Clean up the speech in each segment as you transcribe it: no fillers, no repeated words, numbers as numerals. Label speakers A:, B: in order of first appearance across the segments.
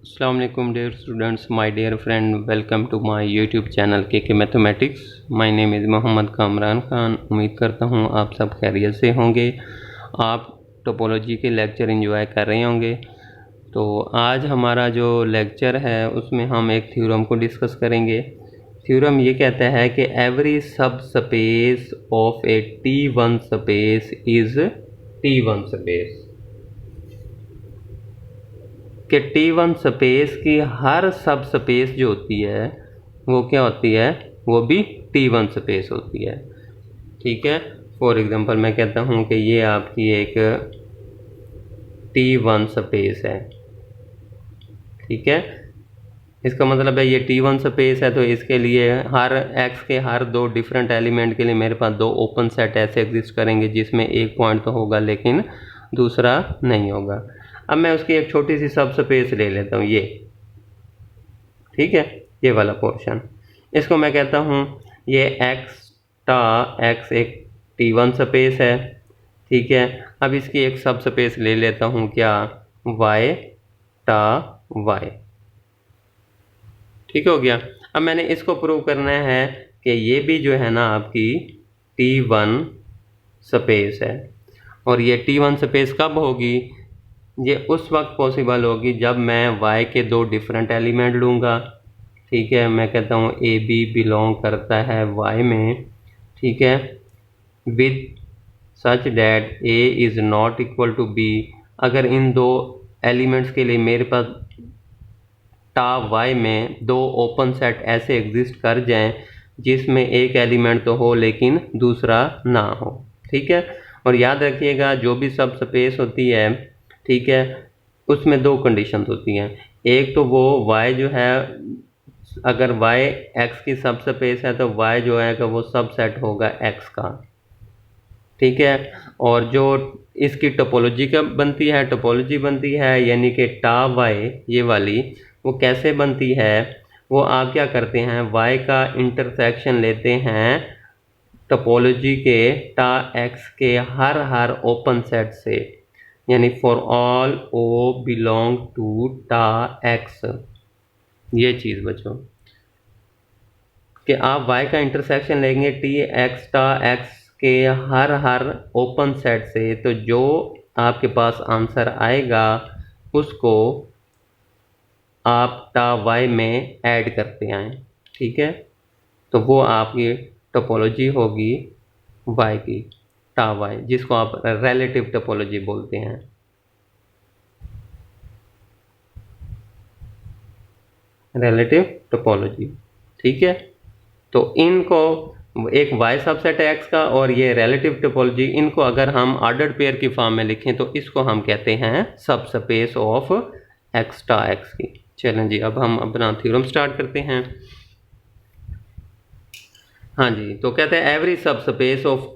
A: अस्सलाम वालेकुम dear students, my dear friend, welcome to my YouTube channel KK Mathematics. My name is Mohammad Kamran Khan. उम्मीद करता हूँ आप सब खैरियत से होंगे, आप टोपोलॉजी के लेक्चर एंजॉय कर रहे होंगे। तो आज हमारा जो लेक्चर है उसमें हम एक थ्योरम को डिस्कस करेंगे। थ्योरम ये कहता है कि एवरी सब space of A T1 space is T1 space, कि T1 स्पेस की हर सब स्पेस जो होती है वो क्या होती है, वो भी T1 स्पेस होती है। ठीक है, फॉर एग्जांपल मैं कहता हूँ कि ये आपकी एक T1 स्पेस है। ठीक है, इसका मतलब है ये T1 स्पेस है, तो इसके लिए हर x के हर दो डिफरेंट एलिमेंट के लिए मेरे पास दो ओपन सेट ऐसे एग्जिस्ट करेंगे जिसमें एक पॉइंट तो होगा लेकिन दूसरा नहीं होगा। अब मैं उसकी एक छोटी सी सब स्पेस ले लेता हूँ, ये ठीक है, ये वाला पोर्शन, इसको मैं कहता हूँ ये x एक T1 स्पेस है। ठीक है, अब इसकी एक सब स्पेस ले लेता हूँ, क्या, y। ठीक हो गया। अब मैंने इसको प्रूव करना है कि ये भी जो है ना आपकी T1 स्पेस है, और ये T1 स्पेस कब होगी, ये उस वक्त पॉसिबल होगी जब मैं y के दो डिफरेंट एलिमेंट लूँगा। ठीक है, मैं कहता हूँ ए बी बिलोंग करता है y में, ठीक है, with such that a is not equal to b। अगर इन दो एलिमेंट्स के लिए मेरे पास टा y में दो ओपन सेट ऐसे एग्जिस्ट कर जाएं जिसमें एक एलिमेंट तो हो लेकिन दूसरा ना हो। ठीक है, और याद रखिएगा जो भी सब स्पेस होती है, ठीक है, उसमें दो कंडीशंस होती हैं। एक तो वो y जो है, अगर y x की सब स्पेस है तो y जो है कि वो सब सेट होगा x का। ठीक है, और जो इसकी टोपोलॉजी कब बनती है, टोपोलॉजी बनती है यानी कि टा y ये वाली, वो कैसे बनती है, वो आप क्या करते हैं, y का इंटरसेक्शन लेते हैं टोपोलॉजी के टा x के हर ओपन सेट से, यानी for all o belong to tau x. ये चीज़ बच्चों कि आप y का इंटरसेक्शन लेंगे टी एक्स टा एक्स के हर ओपन सेट से, तो जो आपके पास आंसर आएगा उसको आप टा y में ऐड करते आएँ। ठीक है, तो वो आपकी टोपोलॉजी होगी y की, टा y, जिसको आप रिलेटिव टोपोलॉजी बोलते हैं। रिलेटिव टोपोलॉजी, ठीक है, तो इनको एक y सबसेट है x का और ये रिलेटिव टोपोलॉजी, इनको अगर हम ऑर्डर्ड पेयर की फॉर्म में लिखें तो इसको हम कहते हैं सब space of x tau x की। चलें जी, अब हम अपना थ्योरम स्टार्ट करते हैं। हाँ जी, तो कहते हैं एवरी सब space of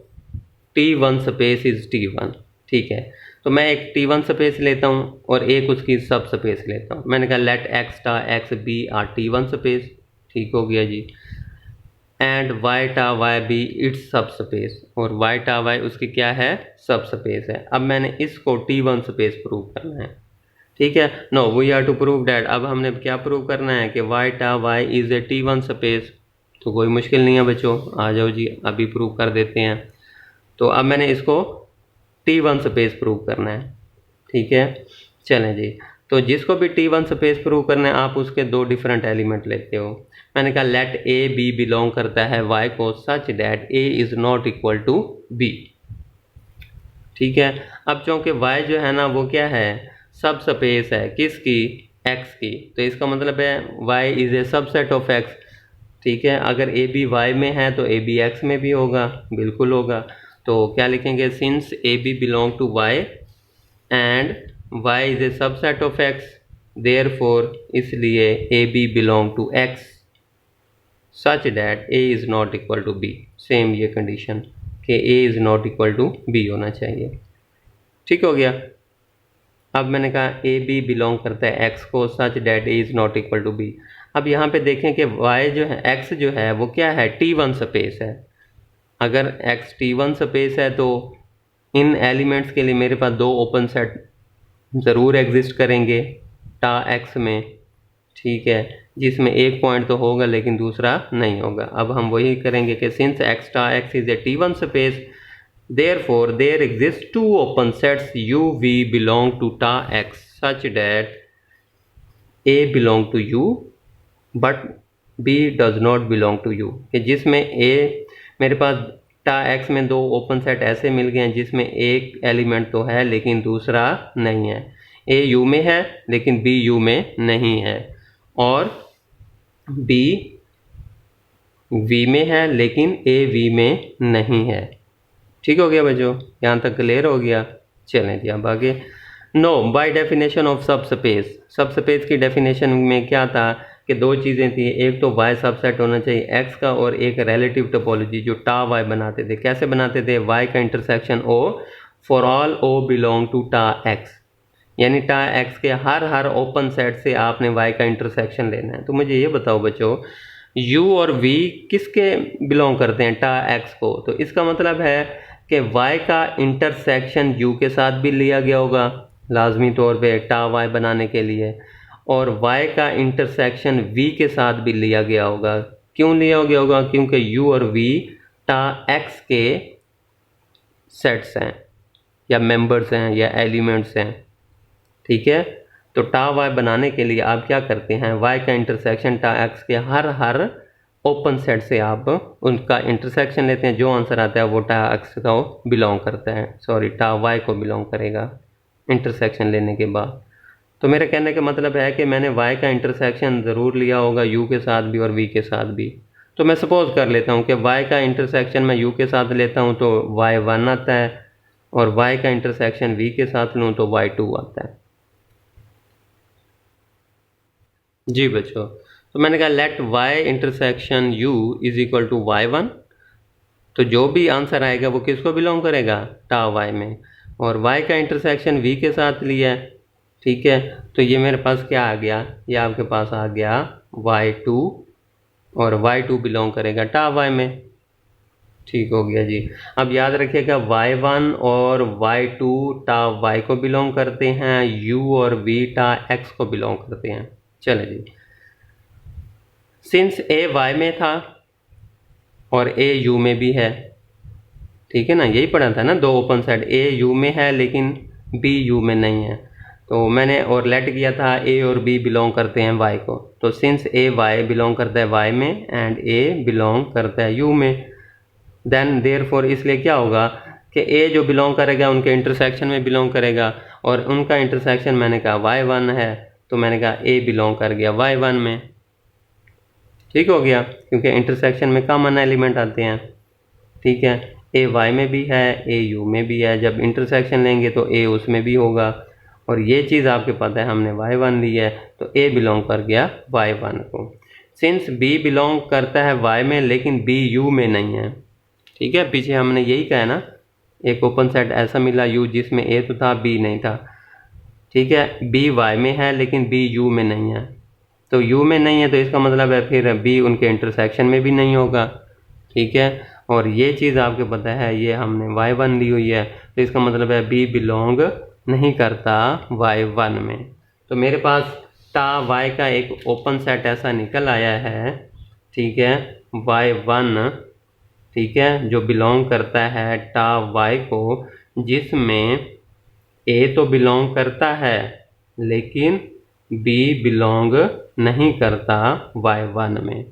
A: T1 space is T1। ठीक है, तो मैं एक T1 स्पेस लेता हूँ और एक उसकी सब स्पेस लेता हूँ। मैंने कहा let x tau x be are T1 space. ठीक हो गया जी, एंड y टा y be it's subspace, और y टा y उसकी क्या है, सब स्पेस है। अब मैंने इसको T1 स्पेस प्रूव करना है। ठीक है, no we are to prove that, अब हमने क्या प्रूव करना है कि y टा y is A T1 space. तो कोई मुश्किल नहीं है बच्चों, आ जाओ जी अभी प्रूव कर देते हैं। तो अब मैंने इसको T1 स्पेस प्रूव करना है। ठीक है, चलें जी, तो जिसको भी T1 स्पेस प्रूव करना है आप उसके दो डिफरेंट एलिमेंट लेते हो। मैंने कहा लेट ए बी बिलोंग करता है y को such that a is not equal to b। ठीक है, अब चूँकि y जो है ना वो क्या है, सब स्पेस है, किसकी, x की, तो इसका मतलब है y is a subset of x। ठीक है, अगर ए बी y में है तो ए बी x में भी होगा, बिल्कुल होगा। तो क्या लिखेंगे, since A B belong to y and y is a subset of x, therefore इसलिए A B belong to x such that a is not equal to b। Same ये कंडीशन कि a is not equal to b होना चाहिए। ठीक हो गया। अब मैंने कहा ए बी बिलोंग करता है x को such that a is not equal to b। अब यहाँ पे देखें कि y जो है, x जो है वो क्या है, T1 स्पेस है। अगर x T1 स्पेस है तो इन एलिमेंट्स के लिए मेरे पास दो ओपन सेट ज़रूर एग्जिस्ट करेंगे टा x में, ठीक है, जिसमें एक पॉइंट तो होगा लेकिन दूसरा नहीं होगा। अब हम वही करेंगे कि since x tau x is a T1 space, therefore there exist two open sets u v belong to टा x such that a belong to u but b does not belong to u, कि जिसमें a, मेरे पास टा x में दो open set ऐसे मिल गए हैं जिसमें एक एलिमेंट तो है लेकिन दूसरा नहीं है। a u में है लेकिन b u में नहीं है, और b v में है लेकिन a v में नहीं है। ठीक हो गया बच्चों, यहाँ तक क्लियर हो गया। चलें जी अब आगे। नो बाय डेफिनेशन ऑफ सब स्पेस, सब स्पेस की डेफिनेशन में क्या था कि दो चीज़ें थी, एक तो y सबसेट होना चाहिए x का, और एक रिलेटिव टोपोलॉजी जो टा y बनाते थे। कैसे बनाते थे? y का intersection o for all o belong to tau x, यानी टा x के हर ओपन सेट से आपने y का इंटरसेक्शन लेना है। तो मुझे ये बताओ बच्चों, u और v किसके बिलोंग करते हैं? टा x को। तो इसका मतलब है कि y का इंटरसेक्शन u के साथ भी लिया गया होगा लाजमी तौर पे टा y बनाने के लिए, और y का इंटरसेक्शन v के साथ भी लिया गया होगा। क्यों लिया गया होगा? क्योंकि u और v टा x के सेट्स हैं या मेंबर्स हैं या एलिमेंट्स हैं। ठीक है, तो टा y बनाने के लिए आप क्या करते हैं? y का इंटरसेक्शन टा x के हर ओपन सेट से आप उनका इंटरसेक्शन लेते हैं, जो आंसर आता है वो टा x को बिलोंग करता है, सॉरी टा y को बिलोंग करेगा इंटरसेक्शन लेने के बाद। तो मेरे कहने का मतलब है कि मैंने y का इंटरसेक्शन ज़रूर लिया होगा u के साथ भी और v के साथ भी। तो मैं सपोज कर लेता हूँ कि y का इंटरसेक्शन मैं u के साथ लेता हूँ तो y1 आता है, और y का इंटरसेक्शन v के साथ लूँ तो y2 आता है। जी बच्चों, तो मैंने कहा let y intersection u is equal to y1, तो जो भी आंसर आएगा वो किसको बिलोंग करेगा? टा y में। और y का इंटरसेक्शन v के साथ लिया है, ठीक है, तो ये मेरे पास क्या आ गया? ये आपके पास आ गया y2, और y2 बिलोंग करेगा टा y में। ठीक हो गया जी। अब याद रखिएगा y1 और y2 टा y को बिलोंग करते हैं, u और v टा x को बिलोंग करते हैं। चले जी, सिंस a y में था और a u में भी है, ठीक है ना, यही पढ़ा था ना, दो ओपन सेट, a u में है लेकिन b u में नहीं है। तो मैंने और लेट किया था a और b बिलोंग करते हैं y को, तो सिंस a y बिलोंग करता है y में एंड a बिलोंग करता है u में, देन देयरफॉर इसलिए क्या होगा कि a जो बिलोंग करेगा उनके इंटरसेक्शन में बिलोंग करेगा, और उनका इंटरसेक्शन मैंने कहा y1 है, तो मैंने कहा a बिलोंग कर गया y1 में। ठीक हो गया, क्योंकि इंटरसेक्शन में कॉमन एलिमेंट आते हैं। ठीक है, a y में भी है, a u में भी है, जब इंटरसेक्शन लेंगे तो a उसमें भी होगा, और ये चीज़ आपके पता है हमने y1 ली है, तो a बिलोंग कर गया y1 को। सिंस b बिलोंग करता है y में लेकिन b u में नहीं है, ठीक है, पीछे हमने यही कहा ना, एक ओपन सेट ऐसा मिला u जिसमें a तो था b नहीं था। ठीक है, b y में है लेकिन b u में नहीं है, तो u में नहीं है तो इसका मतलब है फिर b उनके इंटरसेक्शन में भी नहीं होगा। ठीक है, और ये चीज़ आपके पता है, ये हमने y1 ली हुई है, तो इसका मतलब है b बिलोंग नहीं करता y1 में। तो मेरे पास टा y का एक ओपन सेट ऐसा निकल आया है, ठीक है, y1, ठीक है, जो बिलोंग करता है टा y को, जिसमें a तो बिलोंग करता है लेकिन b बिलोंग नहीं करता y1 में।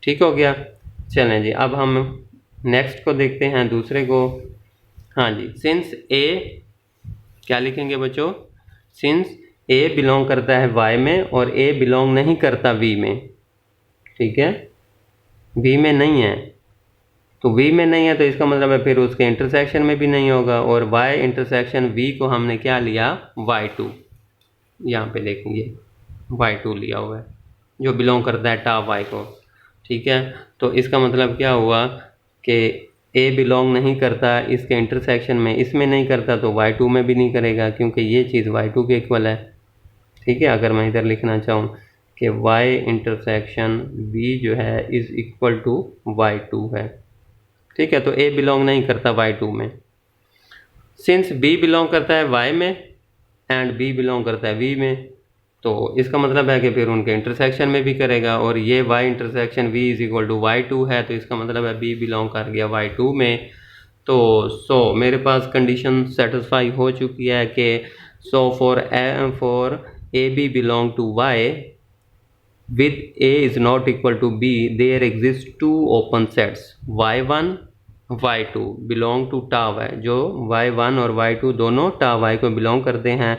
A: ठीक हो गया। चलें जी, अब हम नेक्स्ट को देखते हैं, दूसरे को। हाँ जी, सिंस a, क्या लिखेंगे बच्चों? सिंस a बिलोंग करता है y में और a बिलोंग नहीं करता v में, ठीक है, v में नहीं है, तो v में नहीं है तो इसका मतलब है फिर उसके इंटरसेक्शन में भी नहीं होगा, और y इंटरसेक्शन v को हमने क्या लिया? y2, यहाँ पे देखेंगे y2 लिया हुआ है जो बिलोंग करता है टा y को। ठीक है, तो इसका मतलब क्या हुआ कि a बिलोंग नहीं करता इसके इंटरसेक्शन में, इसमें नहीं करता तो y2 में भी नहीं करेगा, क्योंकि ये चीज़ y2 के इक्वल है। ठीक है, अगर मैं इधर लिखना चाहूँ कि y इंटरसेक्शन v जो है इज़ इक्वल टू y2 है। ठीक है, तो a बिलोंग नहीं करता y2 में। सिंस b बिलोंग करता है y में एंड b बिलोंग करता है v में, तो इसका मतलब है कि फिर उनके इंटरसेक्शन में भी करेगा, और ये y intersection v is equal to y2 है, तो इसका मतलब है b बिलोंग कर गया y2 में। तो मेरे पास कंडीशन सेटिस्फाई हो चुकी है कि for a B belong to y with a is not equal to b, there exist two open sets y1 y2 belong to tau y, जो y1 और y2 दोनों tau y को बिलोंग करते हैं,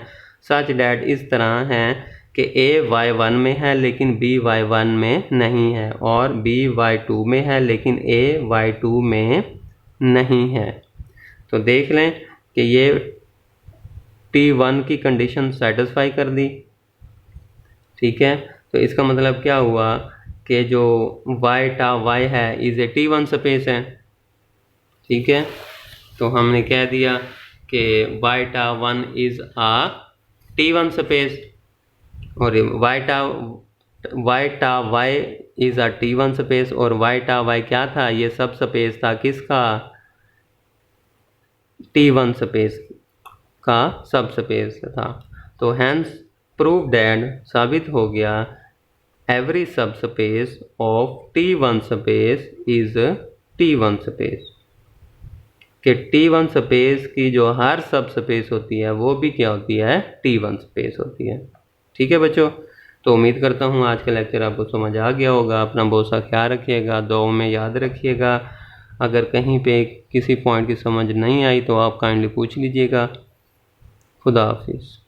A: सच डैट इस तरह है कि a y1 में है लेकिन b y1 में नहीं है, और b y2 में है लेकिन a y2 में नहीं है। तो देख लें कि ये T1 की कंडीशन सेटिस्फाई कर दी, ठीक है। तो इसका मतलब क्या हुआ कि जो y टा y है इज ए T1 स्पेस है, ठीक है। तो हमने कह दिया कि y टा 1 इज आ T1 स्पेस, और y टा y is a T1 space, और y टा y क्या था, ये सब स्पेस था किसका, T1 स्पेस का सब स्पेस था। तो हैंस प्रूव दैट, साबित हो गया, एवरी सब space of T1 space is T1 space, कि T1 स्पेस की जो हर सब स्पेस होती है वो भी क्या होती है, T1 स्पेस होती है। ठीक है बच्चों, तो उम्मीद करता हूँ आज का लेक्चर आपको समझ आ गया होगा। अपना बहुत सा ख्याल रखिएगा, दुआओं में याद रखिएगा। अगर कहीं पे किसी पॉइंट की समझ नहीं आई तो आप काइंडली पूछ लीजिएगा। खुदा हाफिज़।